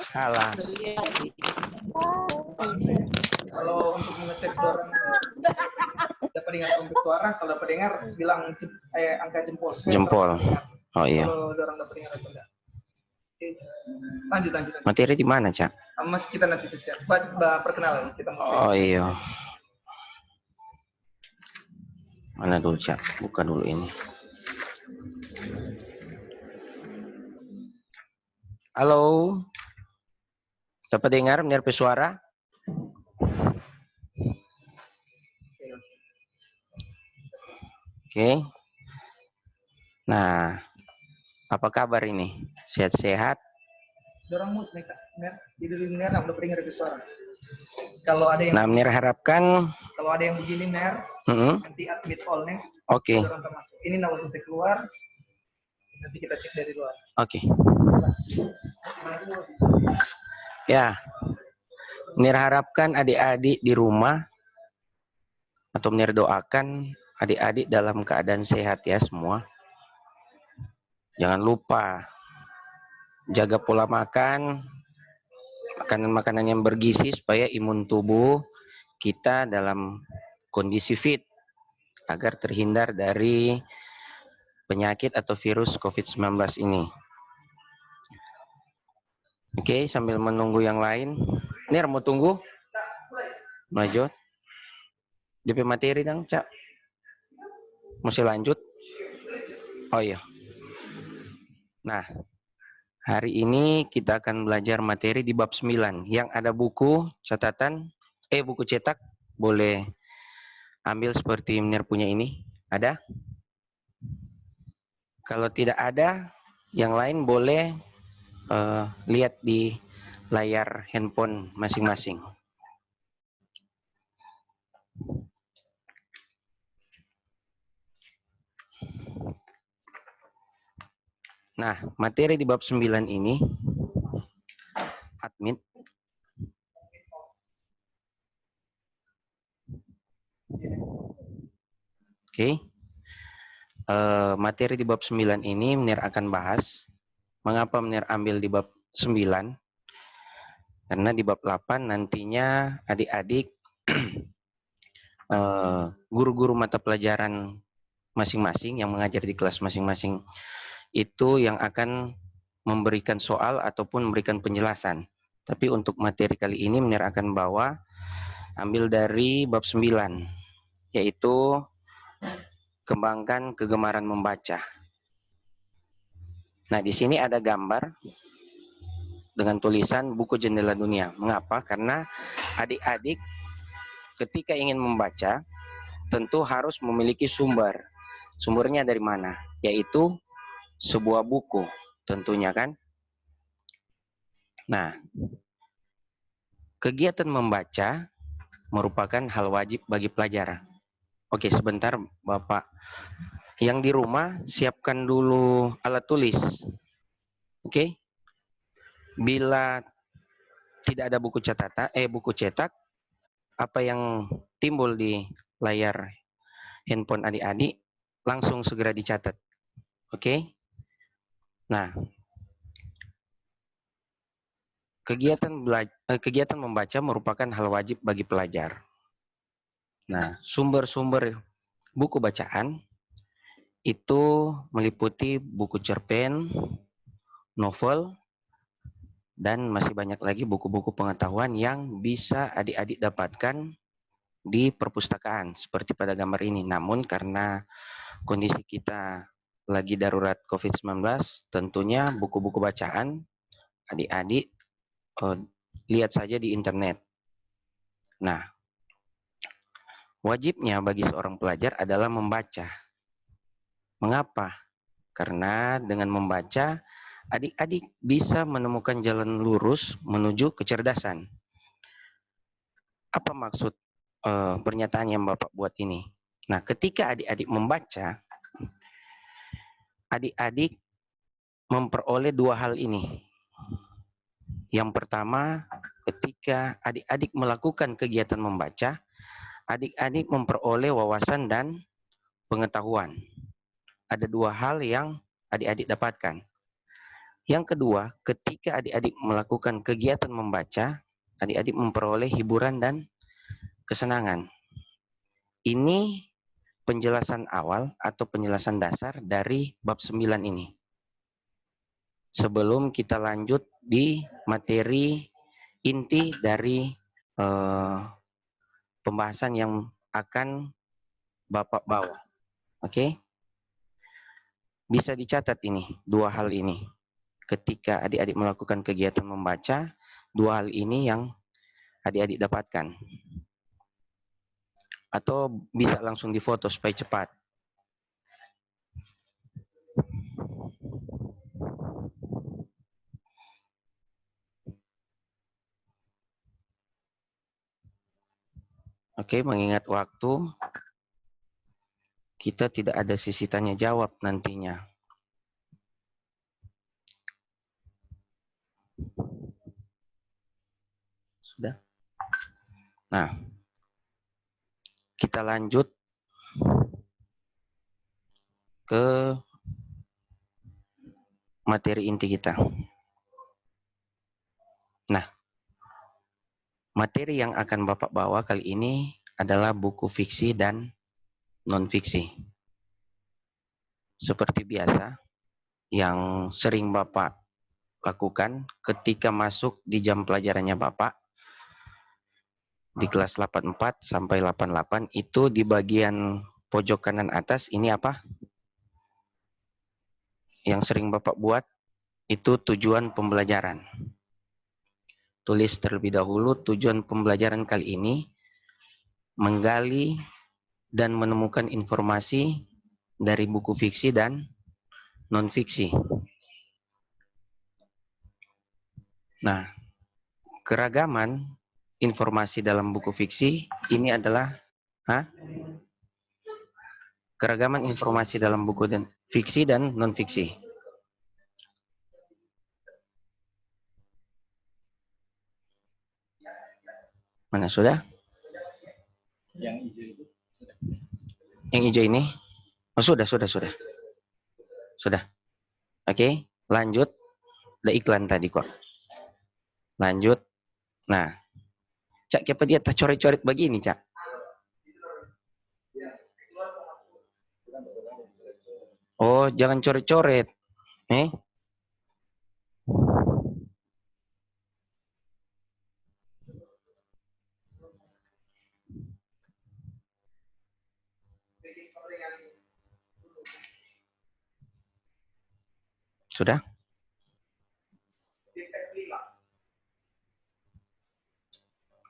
Salah. Kalau untuk mengecek orang dapat dengar untuk suara, kalau dapat dengar bilang angka jempol. Jempol. Oh iya. Kalau orang dapat dengar atau enggak. Lanjut. Materi di mana, Cak? Mas kita nanti siap. Perkenalan kita masih. Oh iya. Mana dulu, Cak? Buka dulu ini. Halo. Dapat dengar menyerpe suara? Oke. Nah, apa kabar ini? Sehat-sehat? Dorang mood nih, Kak. Jadi dengar udah dengar suara. Kalau ada yang harapkan kalau ada yang begini nanti admit all nih. Oke. Ini nggak usah keluar. Nanti kita cek dari luar. Oke. Ya. Harapkan adik-adik di rumah atau doakan adik-adik dalam keadaan sehat ya semua. Jangan lupa jaga pola makan, makanan-makanan yang bergizi supaya imun tubuh kita dalam kondisi fit agar terhindar dari penyakit atau virus COVID-19 ini. Oke, sambil menunggu yang lain. Nir, mau tunggu? Maju. DP materi dong, Cak. Masih lanjut? Oh iya. Nah, hari ini kita akan belajar materi di bab 9 yang ada buku catatan, buku cetak, boleh ambil seperti Menir punya ini. Ada? Kalau tidak ada, yang lain boleh lihat di layar handphone masing-masing. Nah, materi di bab 9 ini admit. Oke. Materi di bab 9 ini Menir akan bahas mengapa Menir ambil di bab 9. Karena di bab 8 nantinya adik-adik guru-guru mata pelajaran masing-masing yang mengajar di kelas masing-masing itu yang akan memberikan soal ataupun memberikan penjelasan. Tapi untuk materi kali ini Menir akan ambil dari bab 9, yaitu kembangkan kegemaran membaca. Nah, di sini ada gambar dengan tulisan buku Jendela Dunia. Mengapa? Karena adik-adik ketika ingin membaca tentu harus memiliki sumber. Sumbernya dari mana? Yaitu sebuah buku tentunya kan. Nah, kegiatan membaca merupakan hal wajib bagi pelajar. Oke, sebentar Bapak. Yang di rumah siapkan dulu alat tulis. Oke. Bila tidak ada buku catatan, buku cetak, apa yang timbul di layar handphone adik-adik langsung segera dicatat. Oke. Nah, kegiatan membaca merupakan hal wajib bagi pelajar. Nah, sumber-sumber buku bacaan itu meliputi buku cerpen, novel, dan masih banyak lagi buku-buku pengetahuan yang bisa adik-adik dapatkan di perpustakaan seperti pada gambar ini. Namun karena kondisi kita lagi darurat COVID-19, tentunya buku-buku bacaan adik-adik lihat saja di internet. Nah, wajibnya bagi seorang pelajar adalah membaca. Mengapa? Karena dengan membaca, adik-adik bisa menemukan jalan lurus menuju kecerdasan. Apa maksud pernyataan yang Bapak buat ini? Nah, ketika adik-adik membaca, adik-adik memperoleh dua hal ini. Yang pertama, ketika adik-adik melakukan kegiatan membaca, adik-adik memperoleh wawasan dan pengetahuan. Ada dua hal yang adik-adik dapatkan. Yang kedua, ketika adik-adik melakukan kegiatan membaca, adik-adik memperoleh hiburan dan kesenangan. Ini penjelasan awal atau penjelasan dasar dari bab 9 ini. Sebelum kita lanjut di materi inti dari pembahasan yang akan Bapak bawa. Oke? Bisa dicatat ini, dua hal ini. Ketika adik-adik melakukan kegiatan membaca, dua hal ini yang adik-adik dapatkan. Atau bisa langsung difoto supaya cepat. Oke, mengingat waktu, kita tidak ada sesi tanya jawab nantinya. Sudah? Nah, kita lanjut ke materi inti kita. Nah, materi yang akan Bapak bawa kali ini adalah buku fiksi dan non-fiksi. Seperti biasa, yang sering Bapak lakukan ketika masuk di jam pelajarannya Bapak, di kelas 84 sampai 88, itu di bagian pojok kanan atas, ini apa? Yang sering Bapak buat, itu tujuan pembelajaran. Tulis terlebih dahulu tujuan pembelajaran kali ini, menggali dan menemukan informasi dari buku fiksi dan non-fiksi. Nah, keragaman informasi dalam buku fiksi ini adalah keragaman informasi dalam buku dan fiksi dan non-fiksi. Mana sudah? Yang hijau itu sudah. Yang hijau ini? Oh, sudah. Sudah. Oke, lanjut. Ada iklan tadi kok. Lanjut. Nah, Cak, kenapa dia tak coret-coret begini, Cak? Oh, jangan coret-coret. Sudah?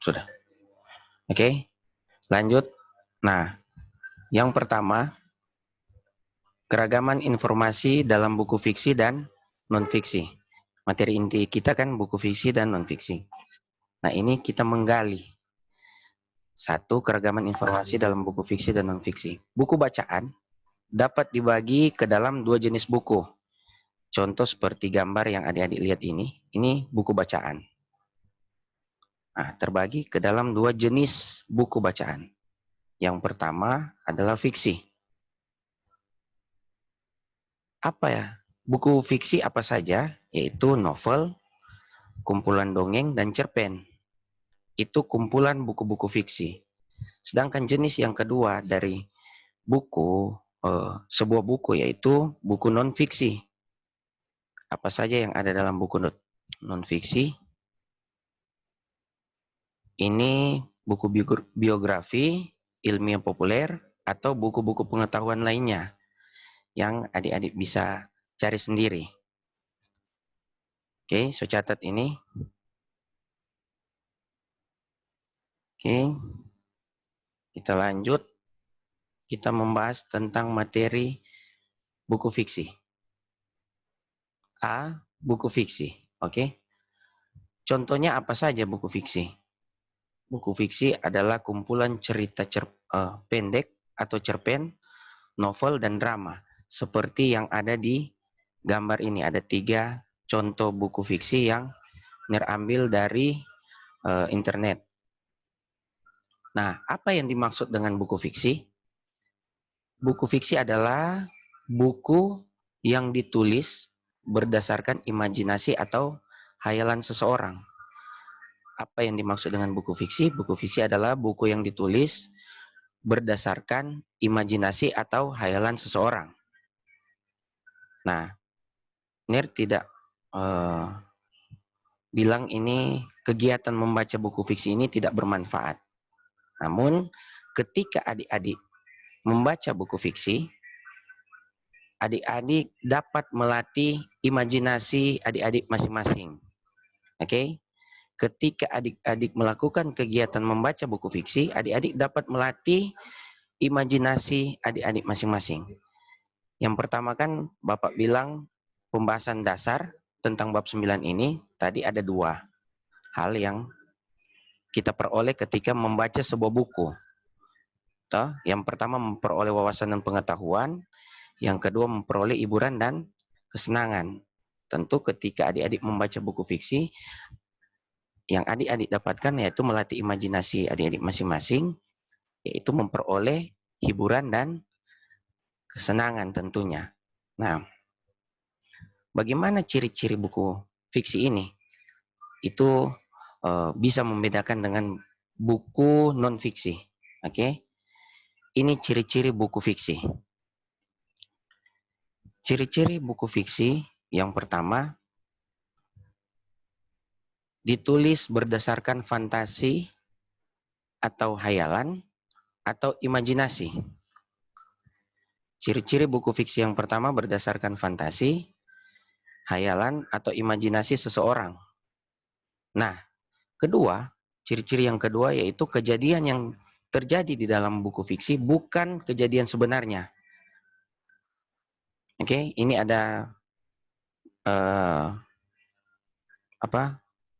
Sudah. Oke, lanjut. Nah, yang pertama, keragaman informasi dalam buku fiksi dan non-fiksi. Materi inti kita kan buku fiksi dan non-fiksi. Nah, ini kita menggali. Satu, keragaman informasi dalam buku fiksi dan non-fiksi. Buku bacaan dapat dibagi ke dalam dua jenis buku. Contoh seperti gambar yang adik-adik lihat ini buku bacaan. Nah, terbagi ke dalam dua jenis buku bacaan. Yang pertama adalah fiksi. Apa ya? Buku fiksi apa saja? Yaitu novel, kumpulan dongeng, dan cerpen. Itu kumpulan buku-buku fiksi. Sedangkan jenis yang kedua dari buku, sebuah buku yaitu buku non-fiksi. Apa saja yang ada dalam buku non-fiksi? Ini buku biografi, ilmiah populer, atau buku-buku pengetahuan lainnya yang adik-adik bisa cari sendiri. Oke, so catat ini. Oke, kita lanjut. Kita membahas tentang materi buku fiksi. A, buku fiksi. Oke. Contohnya apa saja buku fiksi? Buku fiksi adalah kumpulan cerita pendek atau cerpen, novel, dan drama. Seperti yang ada di gambar ini. Ada 3 contoh buku fiksi yang terambil dari internet. Nah, apa yang dimaksud dengan buku fiksi? Buku fiksi adalah buku yang ditulis berdasarkan imajinasi atau hayalan seseorang. Apa yang dimaksud dengan buku fiksi? Buku fiksi adalah buku yang ditulis berdasarkan imajinasi atau hayalan seseorang. Nah, NIR tidak bilang ini kegiatan membaca buku fiksi ini tidak bermanfaat. Namun, ketika adik-adik membaca buku fiksi, adik-adik dapat melatih imajinasi adik-adik masing-masing. Oke? Ketika adik-adik melakukan kegiatan membaca buku fiksi, adik-adik dapat melatih imajinasi adik-adik masing-masing. Yang pertama kan Bapak bilang pembahasan dasar tentang bab 9 ini tadi ada dua hal yang kita peroleh ketika membaca sebuah buku. Toh, yang pertama memperoleh wawasan dan pengetahuan, yang kedua memperoleh hiburan dan kesenangan. Tentu ketika adik-adik membaca buku fiksi, yang adik-adik dapatkan yaitu melatih imajinasi adik-adik masing-masing, yaitu memperoleh hiburan dan kesenangan tentunya. Nah, bagaimana ciri-ciri buku fiksi ini? Itu bisa membedakan dengan buku non-fiksi. Oke? Ini ciri-ciri buku fiksi. Ciri-ciri buku fiksi yang pertama, ditulis berdasarkan fantasi atau hayalan atau imajinasi. Ciri-ciri buku fiksi yang pertama berdasarkan fantasi, hayalan, atau imajinasi seseorang. Nah, kedua, ciri-ciri yang kedua yaitu kejadian yang terjadi di dalam buku fiksi bukan kejadian sebenarnya. Oke, ini ada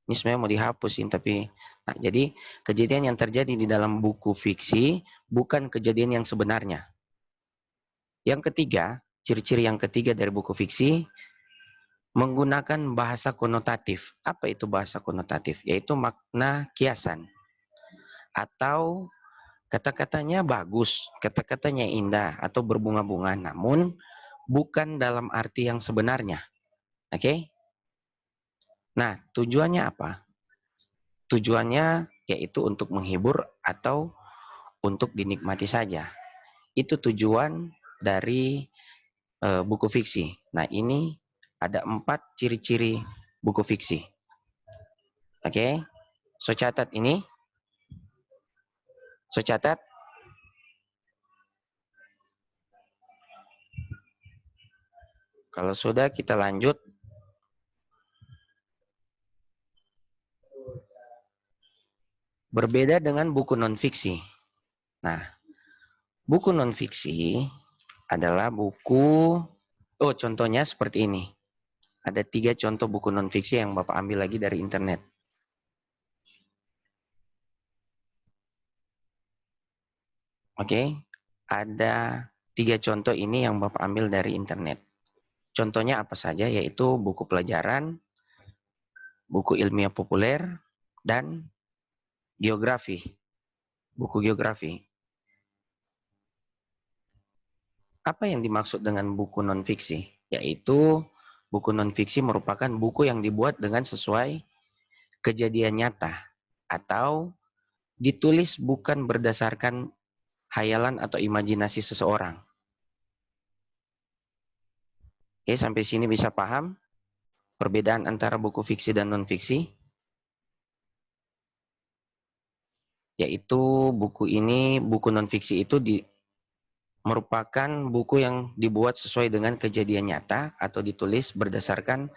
ini sebenarnya mau dihapusin tapi nah, jadi kejadian yang terjadi di dalam buku fiksi bukan kejadian yang sebenarnya. Yang ketiga, ciri-ciri yang ketiga dari buku fiksi menggunakan bahasa konotatif. Apa itu bahasa konotatif? Yaitu makna kiasan atau kata-katanya bagus, kata-katanya indah atau berbunga-bunga, namun bukan dalam arti yang sebenarnya. Oke? Nah, tujuannya apa? Tujuannya yaitu untuk menghibur atau untuk dinikmati saja. Itu tujuan dari buku fiksi. Nah, ini ada 4 ciri-ciri buku fiksi. Oke? So catat ini. So catat. Kalau sudah kita lanjut. Berbeda dengan buku non-fiksi. Nah, buku non-fiksi adalah buku, contohnya seperti ini. Ada 3 contoh buku non-fiksi yang Bapak ambil lagi dari internet. Oke, ada 3 contoh ini yang Bapak ambil dari internet. Contohnya apa saja, yaitu buku pelajaran, buku ilmiah populer, dan geografi. Buku geografi. Apa yang dimaksud dengan buku non-fiksi? Yaitu buku non-fiksi merupakan buku yang dibuat dengan sesuai kejadian nyata atau ditulis bukan berdasarkan hayalan atau imajinasi seseorang. Oke, sampai sini bisa paham perbedaan antara buku fiksi dan non-fiksi? Yaitu buku ini, buku non-fiksi itu merupakan buku yang dibuat sesuai dengan kejadian nyata atau ditulis berdasarkan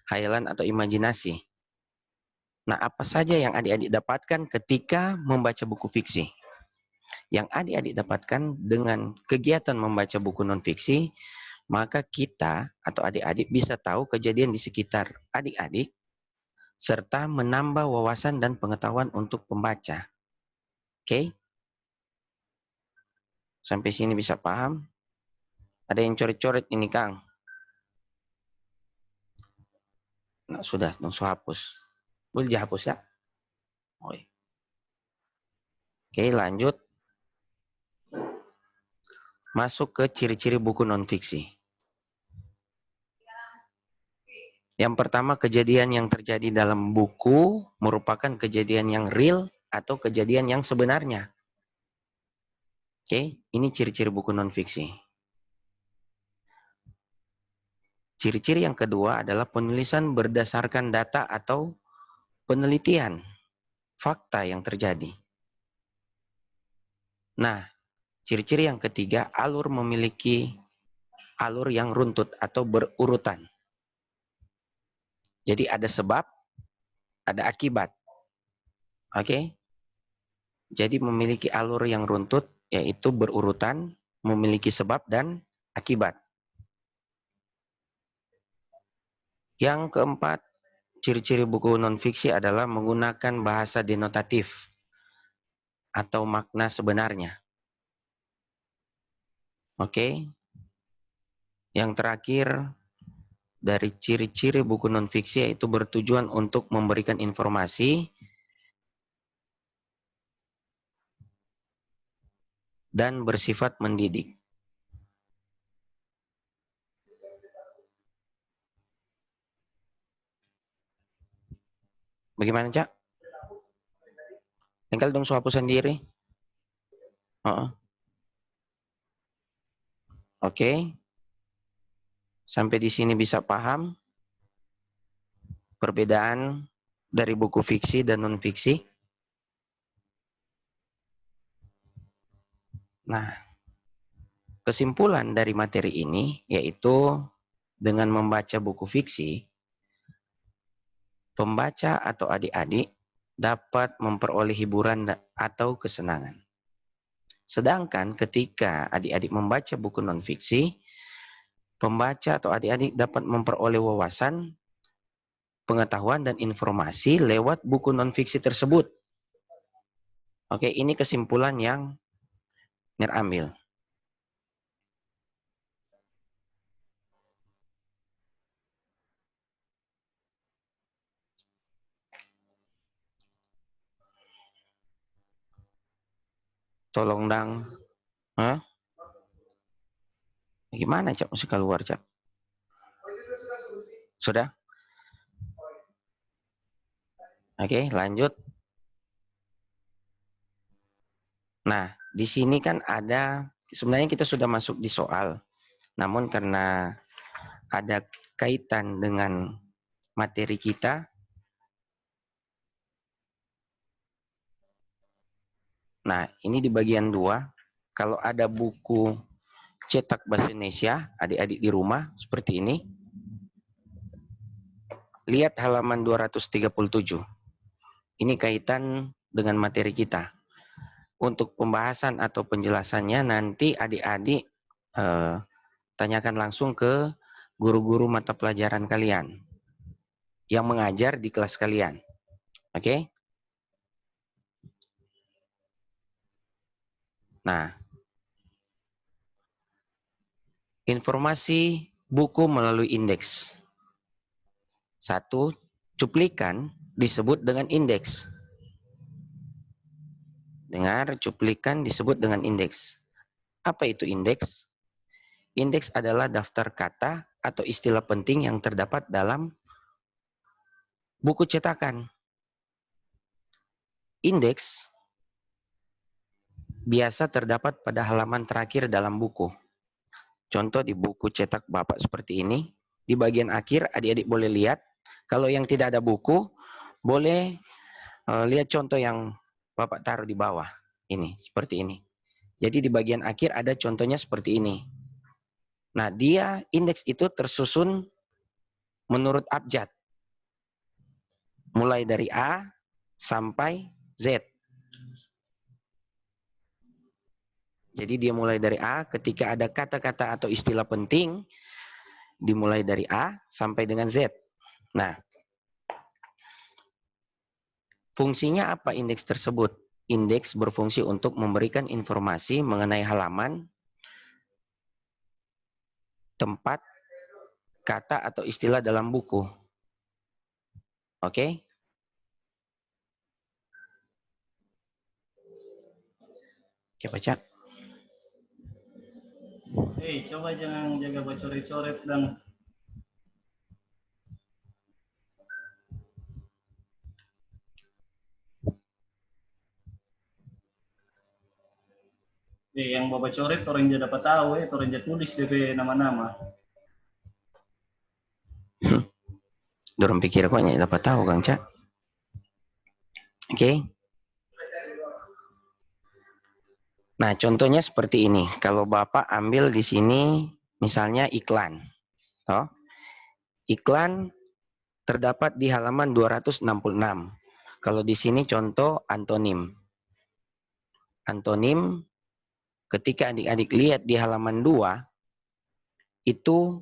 hayalan atau imajinasi. Nah, apa saja yang adik-adik dapatkan ketika membaca buku fiksi? Yang adik-adik dapatkan dengan kegiatan membaca buku non-fiksi, maka kita atau adik-adik bisa tahu kejadian di sekitar adik-adik, serta menambah wawasan dan pengetahuan untuk pembaca. Oke? Sampai sini bisa paham? Ada yang coret-coret ini, Kang? Nah, sudah, langsung hapus. Boleh dihapus ya? Oke, lanjut. Masuk ke ciri-ciri buku non-fiksi. Yang pertama, kejadian yang terjadi dalam buku merupakan kejadian yang real atau kejadian yang sebenarnya. Oke, ini ciri-ciri buku non-fiksi. Ciri-ciri yang kedua adalah penulisan berdasarkan data atau penelitian, fakta yang terjadi. Nah, ciri-ciri yang ketiga, alur memiliki alur yang runtut atau berurutan. Jadi ada sebab, ada akibat. Oke? Jadi memiliki alur yang runtut, yaitu berurutan, memiliki sebab dan akibat. Yang keempat, ciri-ciri buku non-fiksi adalah menggunakan bahasa denotatif atau makna sebenarnya. Oke? Yang terakhir, dari ciri-ciri buku non-fiksi yaitu bertujuan untuk memberikan informasi dan bersifat mendidik. Bagaimana, Cak? Tinggal dong suapu sendiri. Oke. Sampai di sini bisa paham perbedaan dari buku fiksi dan non-fiksi. Nah, kesimpulan dari materi ini yaitu dengan membaca buku fiksi, pembaca atau adik-adik dapat memperoleh hiburan atau kesenangan. Sedangkan ketika adik-adik membaca buku non-fiksi, pembaca atau adik-adik dapat memperoleh wawasan, pengetahuan, dan informasi lewat buku non-fiksi tersebut. Oke, ini kesimpulan yang Nir ambil. Tolong dang. Hah? Gimana, Cak? Mesti keluar, Cak? Sudah? Oke, lanjut. Nah, di sini kan ada, sebenarnya kita sudah masuk di soal. Namun karena ada kaitan dengan materi kita, nah ini di bagian 2, kalau ada buku cetak bahasa Indonesia, adik-adik di rumah, seperti ini. Lihat halaman 237. Ini kaitan dengan materi kita. Untuk pembahasan atau penjelasannya nanti adik-adik tanyakan langsung ke guru-guru mata pelajaran kalian yang mengajar di kelas kalian. Oke? Nah, informasi buku melalui indeks. 1, cuplikan disebut dengan indeks. Dengar, cuplikan disebut dengan indeks. Apa itu indeks? Indeks adalah daftar kata atau istilah penting yang terdapat dalam buku cetakan. Indeks biasa terdapat pada halaman terakhir dalam buku. Contoh di buku cetak Bapak seperti ini. Di bagian akhir adik-adik boleh lihat. Kalau yang tidak ada buku, boleh lihat contoh yang Bapak taruh di bawah. Ini, seperti ini. Jadi di bagian akhir ada contohnya seperti ini. Nah, dia indeks itu tersusun menurut abjad. Mulai dari A sampai Z. Jadi dia mulai dari A, ketika ada kata-kata atau istilah penting, dimulai dari A sampai dengan Z. Nah, fungsinya apa indeks tersebut? Indeks berfungsi untuk memberikan informasi mengenai halaman, tempat, kata atau istilah dalam buku. Oke? Oke, baca. Coba jangan jaga coret-coret dan Yang Bapak coret orang dia dapat tahu orang dia tulis DP nama-nama. Dorong pikir kok dapat tahu Kang Cak. Oke. Nah, contohnya seperti ini. Kalau Bapak ambil di sini misalnya iklan. Oh. Iklan terdapat di halaman 266. Kalau di sini contoh antonim. Antonim ketika adik-adik lihat di halaman 2 itu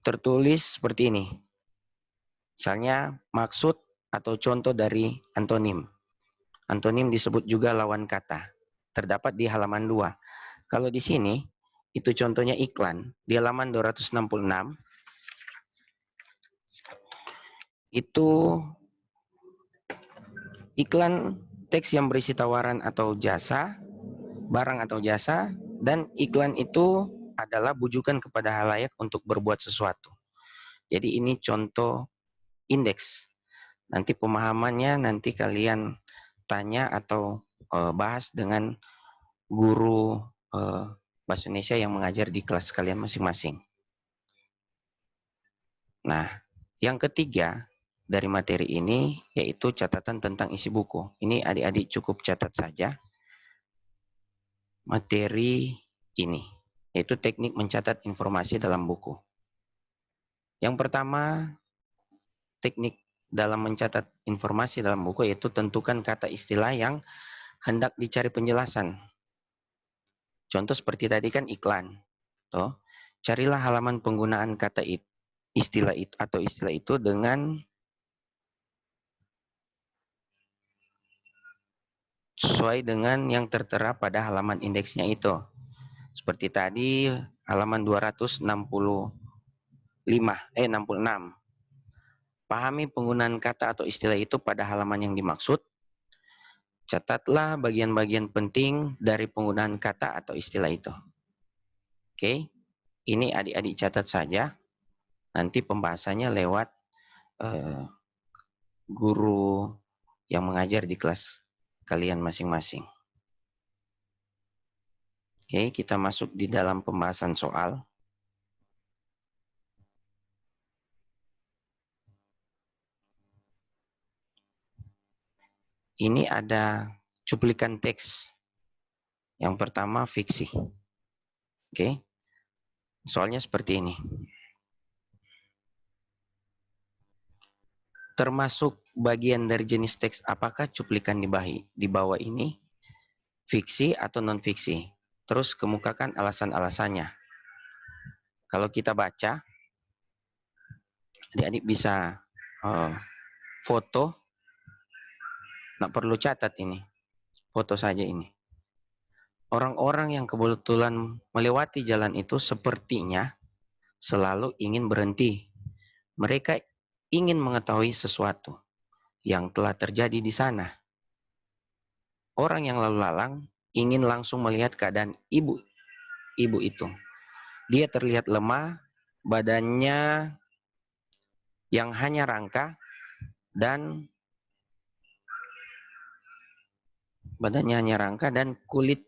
tertulis seperti ini. Misalnya maksud atau contoh dari antonim. Antonim disebut juga lawan kata. Terdapat di halaman 2. Kalau di sini itu contohnya iklan di halaman 266 itu iklan teks yang berisi tawaran atau jasa, barang atau jasa, dan iklan itu adalah bujukan kepada halayak untuk berbuat sesuatu. Jadi ini contoh indeks. Nanti pemahamannya nanti kalian tanya atau bahas dengan guru bahasa Indonesia yang mengajar di kelas kalian masing-masing. Nah, yang ketiga dari materi ini yaitu catatan tentang isi buku. Ini adik-adik cukup catat saja materi ini, yaitu teknik mencatat informasi dalam buku. Yang pertama, teknik dalam mencatat informasi dalam buku yaitu tentukan kata istilah yang hendak dicari penjelasan. Contoh seperti tadi kan iklan. Tuh, carilah halaman penggunaan kata istilah itu atau istilah itu dengan sesuai dengan yang tertera pada halaman indeksnya itu. Seperti tadi halaman 266. Pahami penggunaan kata atau istilah itu pada halaman yang dimaksud. Catatlah bagian-bagian penting dari penggunaan kata atau istilah itu. Oke, ini adik-adik catat saja. Nanti pembahasannya lewat guru yang mengajar di kelas kalian masing-masing. Oke, kita masuk di dalam pembahasan soal. Ini ada cuplikan teks. Yang pertama fiksi. Oke. Soalnya seperti ini. Termasuk bagian dari jenis teks apakah cuplikan di bawah ini fiksi atau non fiksi. Terus kemukakan alasan-alasannya. Kalau kita baca, adik-adik bisa foto. Nggak perlu catat ini. Foto saja ini. Orang-orang yang kebetulan melewati jalan itu sepertinya selalu ingin berhenti. Mereka ingin mengetahui sesuatu yang telah terjadi di sana. Orang yang lalu lalang ingin langsung melihat keadaan ibu itu. Dia terlihat lemah, badannya yang hanya rangka dan kulit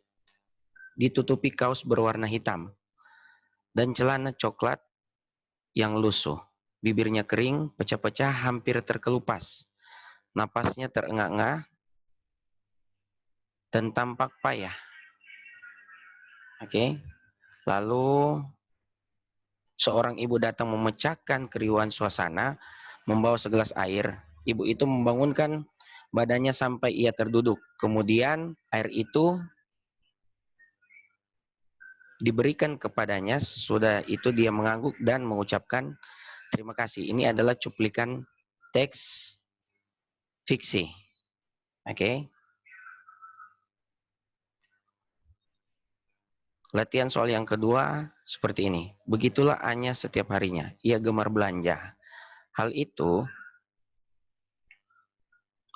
ditutupi kaos berwarna hitam dan celana coklat yang lusuh. Bibirnya kering, pecah-pecah, hampir terkelupas. Napasnya terengah-engah dan tampak payah. Oke. Lalu seorang ibu datang memecahkan keriuhan suasana, membawa segelas air. Ibu itu membangunkan badannya sampai ia terduduk. Kemudian air itu diberikan kepadanya. Sudah itu dia mengangguk dan mengucapkan terima kasih. Ini adalah cuplikan teks fiksi. Oke. Latihan soal yang kedua seperti ini. Begitulah Anya setiap harinya. Ia gemar belanja. Hal itu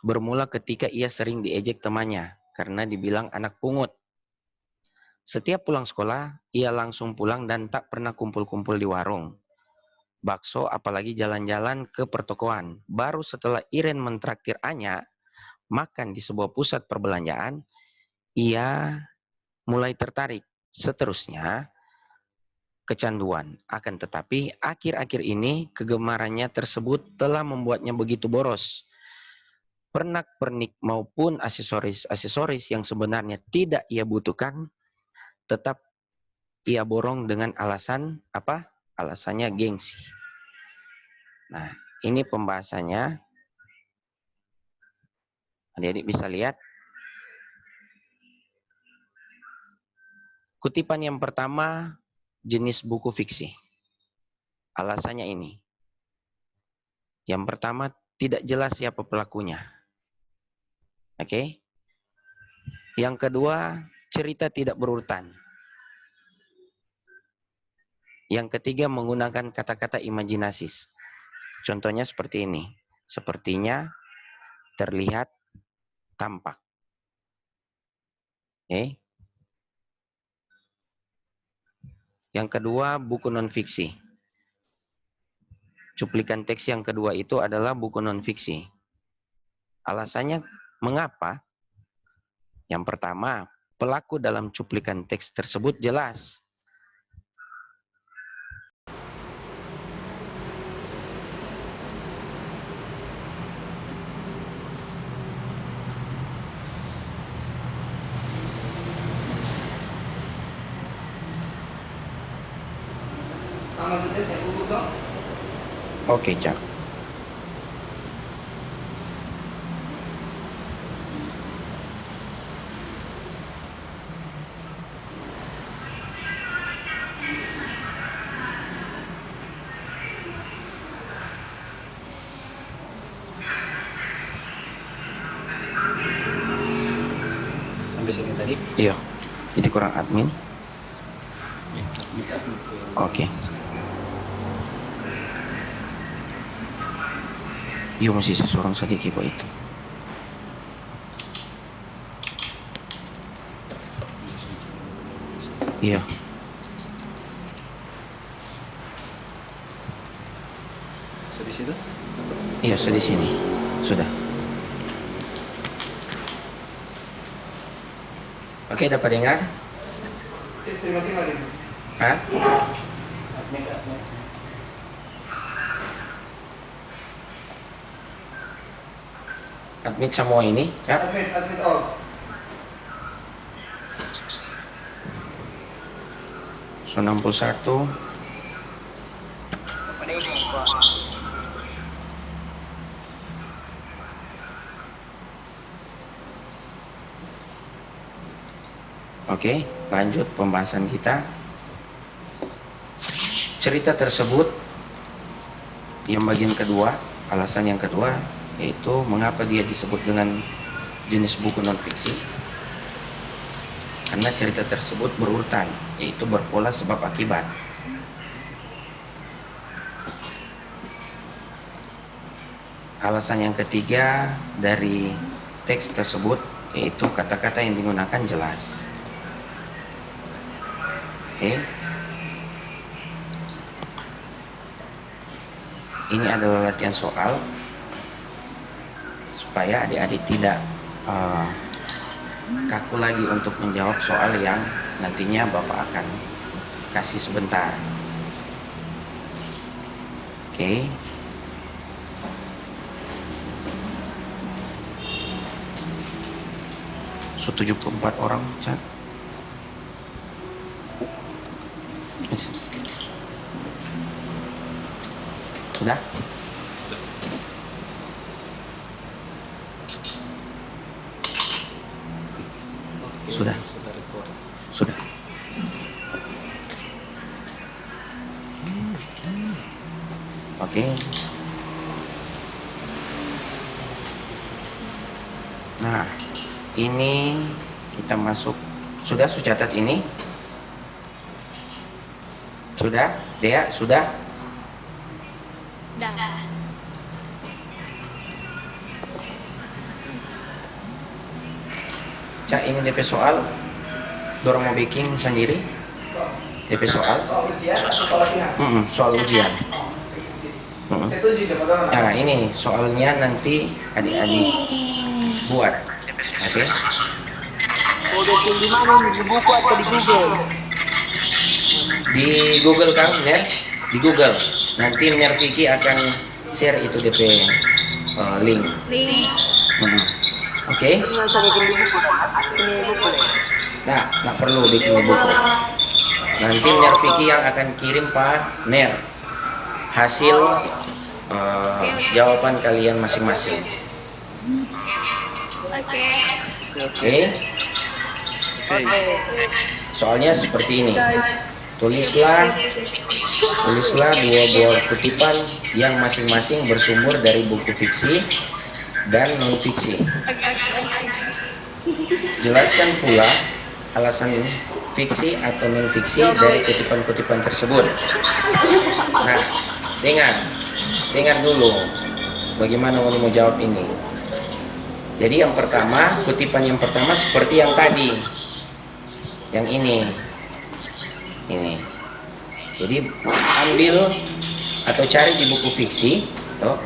bermula ketika ia sering diejek temannya karena dibilang anak pungut. Setiap pulang sekolah, ia langsung pulang dan tak pernah kumpul-kumpul di warung bakso, apalagi jalan-jalan ke pertokoan. Baru setelah Iren mentraktir Anya makan di sebuah pusat perbelanjaan, ia mulai tertarik. Seterusnya, kecanduan. Akan tetapi, akhir-akhir ini kegemarannya tersebut telah membuatnya begitu boros. Pernak-pernik maupun aksesoris-aksesoris yang sebenarnya tidak ia butuhkan, tetap ia borong dengan alasan apa? Alasannya gengsi. Nah, ini pembahasannya. Adik-adik bisa lihat. Kutipan yang pertama, jenis buku fiksi. Alasannya ini. Yang pertama, tidak jelas siapa pelakunya. Oke. Yang kedua, cerita tidak berurutan. Yang ketiga, menggunakan kata-kata imajinasis. Contohnya seperti ini. Sepertinya, terlihat, tampak. Oke. Yang kedua, buku non-fiksi. Cuplikan teks yang kedua itu adalah buku non-fiksi. Alasannya, mengapa? Yang pertama, pelaku dalam cuplikan teks tersebut jelas. Sama kita saya ukur dong. Oke, Cak. Sampai sini tadi. Iya. Jadi kurang admin. Oke. Iya, masih seseorang sedikit kok itu. Iya. Di situ? Iya, sudah di sini. Sudah. Oke, dapat dengar? Sistem mati. Hah? Admit semua ini, ya? Admit all. So 61. Oke, lanjut pembahasan kita. Cerita tersebut yang bagian kedua, alasan yang kedua yaitu mengapa dia disebut dengan jenis buku non-fiksi. Karena cerita tersebut berurutan, yaitu berpola sebab akibat. Alasan yang ketiga dari teks tersebut yaitu kata-kata yang digunakan jelas. Oke. Ini adalah latihan soal supaya adik-adik tidak kaku lagi untuk menjawab soal yang nantinya Bapak akan kasih sebentar. Oke. So 74 orang, Cak. Sudah? Sudah. Sudah. Oke. Nah, ini kita masuk. Sudah catat ini? Sudah? Dea, sudah? Cak, ini DP soal. Dorong mau bikin sendiri? DP soal? Soal ujian atau soal latihan? Soal ujian. Setuju coba. Nah, ini soalnya nanti adik-adik buat. Oke? di mana nih? Di buku atau di Google? Di Google Kang, Ner, di Google. Nanti Ner Vicky akan share itu DP link. Hmm. Oke? Nggak usah bikin di buku. Ini buku deh. Nah, nggak perlu bikin di buku. Nanti Ner Vicky yang akan kirim Pak Ner hasil jawaban kalian masing-masing. Oke? Soalnya seperti ini. Tulislah dua buah kutipan yang masing-masing bersumber dari buku fiksi dan non fiksi. Jelaskan pula alasan fiksi atau non fiksi dari kutipan-kutipan tersebut. Nah, dengar dulu bagaimana mau jawab ini. Jadi yang pertama, kutipan yang pertama seperti yang tadi, yang ini. Jadi ambil atau cari di buku fiksi, toh,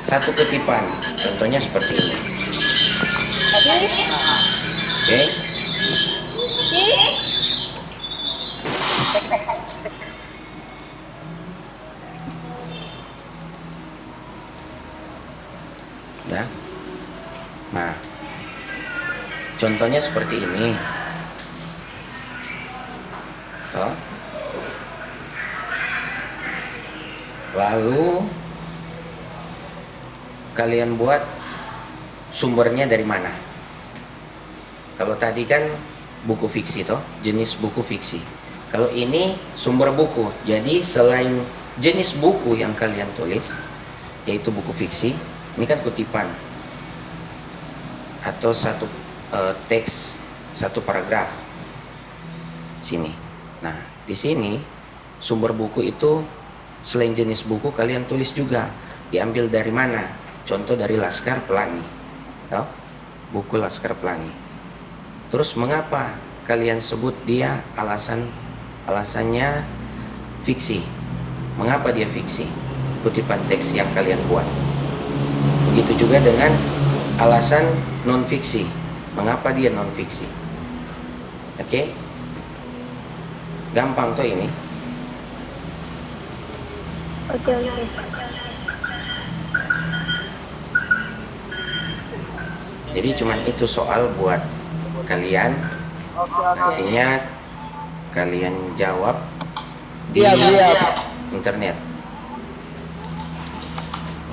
satu kutipan, contohnya seperti ini. Oke. Nah, contohnya seperti ini. Toh. Lalu kalian buat sumbernya dari mana? Kalau tadi kan buku fiksi toh, jenis buku fiksi. Kalau ini sumber buku. Jadi selain jenis buku yang kalian tulis, yaitu buku fiksi, ini kan kutipan atau satu teks, satu paragraf. Sini. Nah, di sini sumber buku itu selain jenis buku kalian tulis juga diambil dari mana? Contoh dari Laskar Pelangi, tahu? Buku Laskar Pelangi. Terus mengapa kalian sebut dia alasannya fiksi? Mengapa dia fiksi? Kutipan teks yang kalian buat. Begitu juga dengan alasan non fiksi. Mengapa dia non fiksi? Oke? Gampang tuh ini. Oke. Jadi cuman itu soal buat kalian. Nantinya kalian jawab di internet.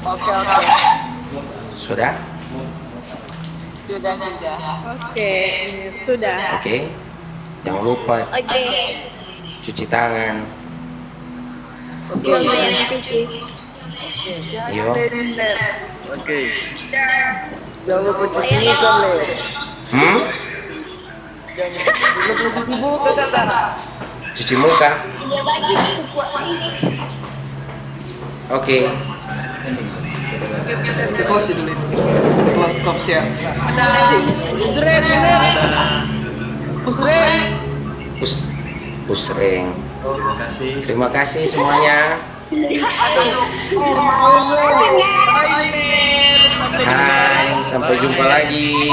Oke. Sudah? Sudah. Oke, sudah. Oke. Jangan lupa Oke. cuci tangan. Lumayan cuci. Yo. Oke. Jangan lupa cuci muka, Le. Cuci muka, kata. Cuci muka. Oke. Close dulu itu. Close stop share. Pusreng. Terima kasih semuanya. Hai, sampai jumpa lagi.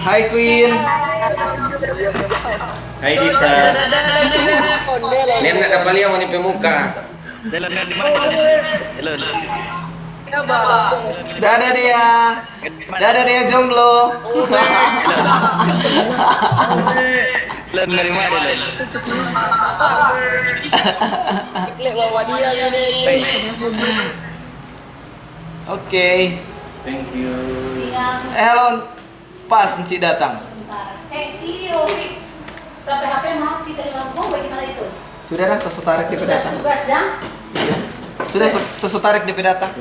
Hai Queen. Hai Dita. Nen nak dapat lihat mau pemuka. Dadah dia jomblo. Len dari mana, Len? Klik bawa dia ini. Oke. Thank you. Halo. Pas Encik datang. Iyo, tapi HP mati tadi ngomong bagaimana itu? Sudah kan terus tarik di Tugas datang. tugas dan Sudah terus tarik di datang.